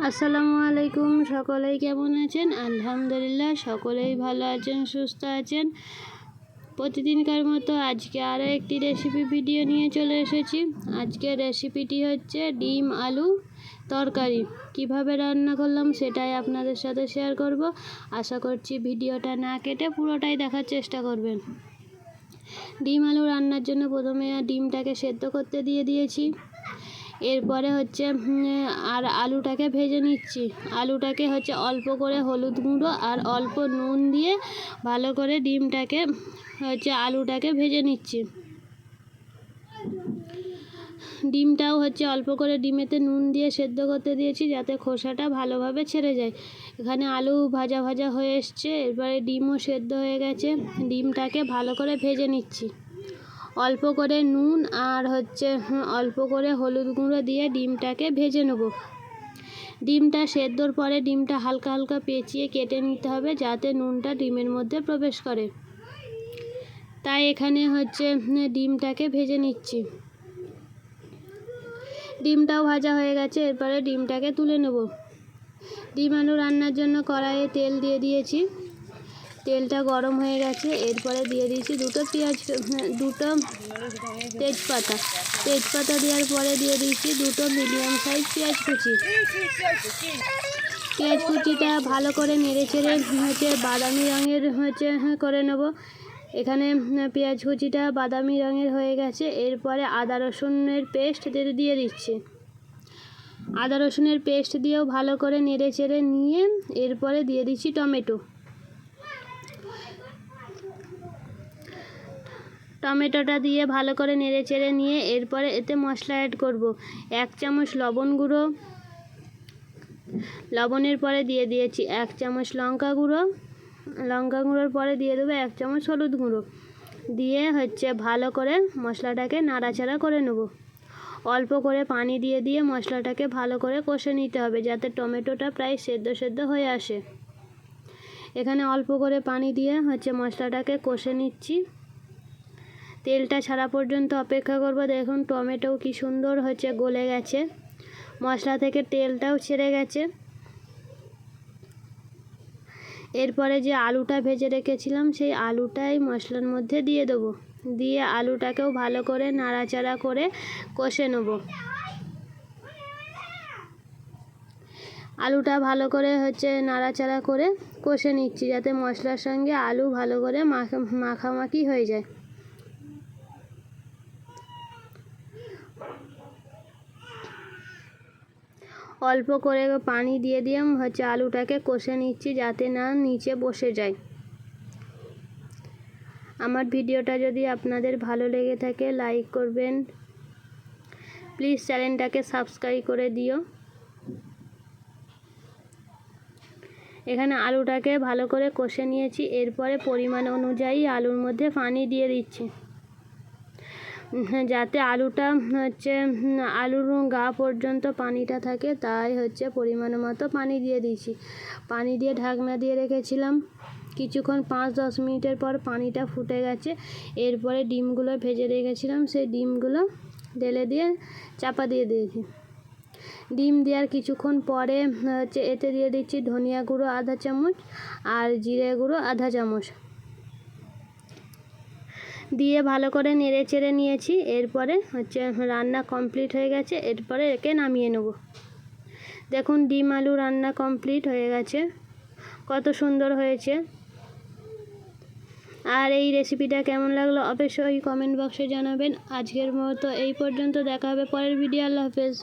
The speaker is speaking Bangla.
আসসালামু আলাইকুম। সকলেই কেমন আছেন? আলহামদুলিল্লাহ সকলেই ভালো আছেন, সুস্থ আছেন। প্রতিদিনকার মতো আজকে আরও একটি রেসিপি ভিডিও নিয়ে চলে এসেছি। আজকের রেসিপিটি হচ্ছে ডিম আলু তরকারি। কিভাবে রান্না করলাম সেটাই আপনাদের সাথে শেয়ার করব। আশা করছি ভিডিওটা না কেটে পুরোটাই দেখার চেষ্টা করবেন। ডিম আলু রান্নার জন্য প্রথমে ডিমটাকে সেদ্ধ করতে দিয়ে দিয়েছি। এরপরে হচ্ছে আর আলুটাকে ভেজে নিচ্ছি। আলুটাকে হচ্ছে অল্প করে হলুদ গুঁড়ো আর অল্প নুন দিয়ে ভালো করে ডিমটাকে আলুটাকে ভেজে নিচ্ছি। ডিমটাও অল্প করে ডিমেতে নুন দিয়ে সেদ্ধ করতে দিয়েছি যাতে খোসাটা ভালোভাবে ছেড়ে যায়। এখানে আলু ভাজা ভাজা হয়ে এসছে, এরপরে ডিমও সেদ্ধ হয়ে গেছে। ডিমটাকে ভালো করে ভেজে নিচ্ছি। অল্প করে নুন আর অল্প করে হলুদ গুঁড়ো দিয়ে ডিমটাকে ভেজে নেব। ডিমটা সেদ্ধর পরে ডিমটা হালকা হালকা পেঁচিয়ে কেটে নিতে হবে যাতে নুনটা ডিমের মধ্যে প্রবেশ করে। তাই এখানে ডিমটাকে ভেজে নিচ্ছি। ডিমটাও ভাজা হয়ে গেছে, এরপরে ডিমটাকে তুলে নেব। ডিম আলু রান্নার জন্য কড়াইয়ে তেল দিয়ে দিয়েছি। তেলটা গরম হয়ে গেছে, এরপরে দিয়ে দিয়েছি দুটো তেজপাতা দেওয়ার পরে দিয়ে দিয়েছি দুটো মিডিয়াম সাইজ পেঁয়াজ কুচিটা ভালো করে নেড়ে চেড়ে বাদামি রঙের করে নেব। এখানে পেঁয়াজ কুচিটা বাদামি রঙের হয়ে গেছে, এরপরে আদা রসুনের পেস্ট দিয়ে দিচ্ছি। আদা রসুনের পেস্ট দিয়েও ভালো করে নেড়ে চেড়ে নিয়ে এরপরে দিয়ে দিচ্ছি টমেটোটা দিয়ে ভালো করে নেড়ে চেড়ে নিয়ে এরপরে এতে মশলা অ্যাড করব। 1 চামচ লবণ গুঁড়ো, লবণের পরে দিয়ে দিয়েছি 1 চামচ লঙ্কা গুঁড়োর পরে দিয়ে দেবো 1 চামচ হলুদ গুঁড়ো দিয়ে ভালো করে মশলাটাকে নাড়াচাড়া করে নেব। অল্প করে পানি দিয়ে মশলাটাকে ভালো করে কষে নিতে হবে যাতে টমেটোটা প্রায় সেদ্ধ হয়ে আসে। এখানে অল্প করে পানি দিয়ে মশলাটাকে কষে নিচ্ছি। তেলটা ছাড়া পর্যন্ত অপেক্ষা করব। দেখুন টমেটো কি সুন্দর গলে গেছে, মশলা থেকে তেলটাও ছেড়ে গেছে। এরপরে যে আলুটা ভেজে রেখেছিলাম সেই আলুটাই মশলার মধ্যে দিয়ে দেবো। দিয়ে আলুটাকেও ভালো করে নাড়াচাড়া করে কষে নেব। আলুটা ভালো করে নাড়াচাড়া করে কষে নিচ্ছি যাতে মশলার সঙ্গে আলু ভালো করে মাখামাখি হয়ে যায়। অল্প করে পানি দিয়ে আলুটাকে কষে নিচ্ছি যাতে না নিচে বসে যায়। আমার ভিডিওটা যদি আপনাদের ভালো লেগে থাকে লাইক করবেন, প্লিজ চ্যানেলটাকে সাবস্ক্রাইব করে দিও। এখানে আলুটাকে ভালো করে কষে নিয়েছি, এরপরে পরিমাণ অনুযায়ী আলুর মধ্যে পানি দিয়ে দিচ্ছি যাতে আলুটা আলুর গা পর্যন্ত পানিটা থাকে, তাই পরিমাণ মতো পানি দিয়ে দিয়েছি। পানি দিয়ে ঢাকনা দিয়ে রেখেছিলাম কিছুক্ষণ, 5-10 মিনিটের পর পানিটা ফুটে গেছে। এরপরে ডিমগুলো ভেজে রেখেছিলাম সেই ডিমগুলো ঢেলে দিয়ে চাপা দিয়ে দিয়েছি। ডিম দেওয়ার কিছুক্ষণ পরে এতে দিয়ে দিচ্ছি ধনিয়া গুঁড়ো 1/2 চামচ আর জিরে গুঁড়ো 1/2 চামচ দিয়ে ভালো করে নেড়ে চেড়ে নিয়েছি। এরপরে রান্না কমপ্লিট হয়ে গেছে, এরপরে একে নামিয়ে নেব। দেখুন ডিম আলু রান্না কমপ্লিট হয়ে গেছে, কত সুন্দর হয়েছে। আর এই রেসিপিটা কেমন লাগলো অবশ্যই কমেন্ট বক্সে জানাবেন। আজকের মতো এই পর্যন্ত, দেখা হবে পরের ভিডিও। আল্লাহ হাফেজ।